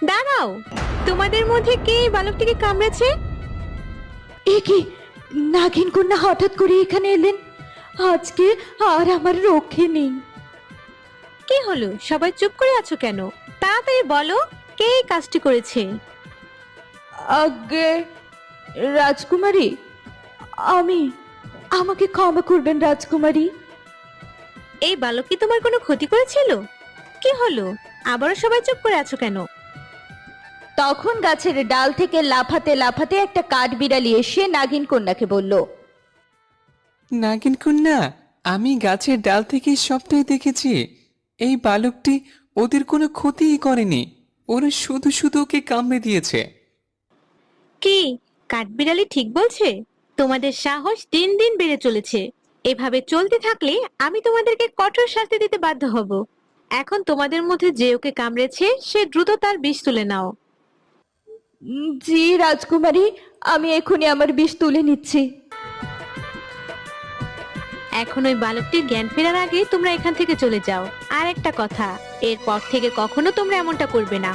দাঁড়াও, তোমাদের মধ্যে কে এই বালকটিকে কামড়েছে? এ কি, নাগিন কন্যা হঠাৎ করে এখানে এলেন? আজকে আর আমার রক্ষে নেই। কি হলো, সবাই চুপ করে আছো কেন? তাড়াতাড়ি বলো, কে এই কাজটি করেছে? আগে রাজকুমারী, আমি, আমাকে ক্ষমা করবেন রাজকুমারী। এই বালক কি তোমার কোনো ক্ষতি করেছিল? কি হলো, আবারও সবাই চুপ করে আছো কেন? তখন গাছের ডাল থেকে লাফাতে লাফাতে একটা কাঠবিড়ালি এসে নাগিন কন্যাকে বলল, নাগিন কন্যা, আমি গাছের ডাল থেকে সবটাই দেখেছি। এই বালকটি ওদের কোনো ক্ষতিই করেনি। ওরা শুধু শুধু ওকে কামড়ে দিয়েছে। কি, কাঠবিড়ালি ঠিক বলছে? তোমাদের সাহস দিন দিন বেড়ে চলেছে। এভাবে চলতে থাকলে আমি তোমাদেরকে কঠোর শাস্তি দিতে বাধ্য হব। এখন তোমাদের মধ্যে যে ওকে কামড়েছে সে দ্রুত তার বিষ তুলে নাও। জি রাজকুমারী, আমি এখনই আমার বিষ তুলে নিচ্ছি। এখন ওই বালকটির জ্ঞান ফেরার আগে তোমরা এখান থেকে চলে যাও। আর একটা কথা, এরপর থেকে কখনো তোমরা এমনটা করবে না।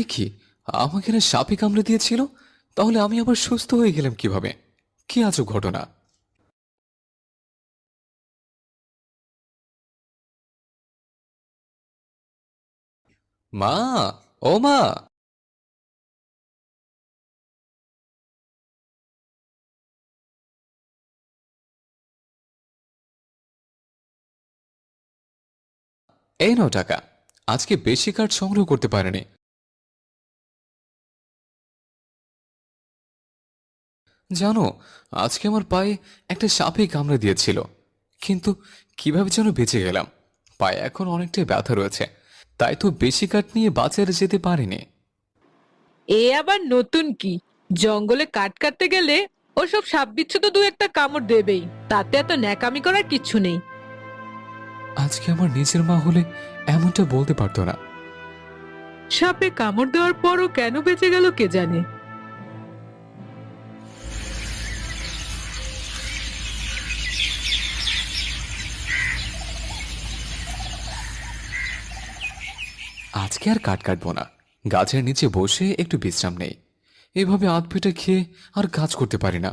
এ কি, আমাকে না সাপে কামড়ে দিয়েছিল? তাহলে আমি আবার সুস্থ হয়ে গেলাম কিভাবে? কি আজব ঘটনা! মা, ও মা! এই নাও টাকা। আজকে বেশি কাঠ সংগ্রহ করতে পারেনি। জানো, আজকে আমার পায়ে একটা সাপে কামড়ে দিয়েছিল, কিন্তু কিভাবে যেন বেঁচে গেলাম। পায়ে এখন অনেকটাই ব্যথা রয়েছে, তাই তো বেশি কাঠ নিয়ে বাজারে যেতে পারিনি। এ আবার নতুন কি? জঙ্গলে কাঠ কাটতে গেলে ওসব সাপ বিচ্ছু তো দু একটা কামড় দেবেই, তাতে এত ন্যাকামি করার কিচ্ছু নেই। আজকে আমার নিজের মা হলে এমনটা বলতে পারতো না। সাপে কামড় দেওয়ার পরও কেন বেঁচে গেল কে জানে। আজকে আর কাঠ কাটবো না, গাছের নিচে বসে একটু বিশ্রাম নেই। এভাবে আধ পেটে খেয়ে আর কাজ করতে পারি না।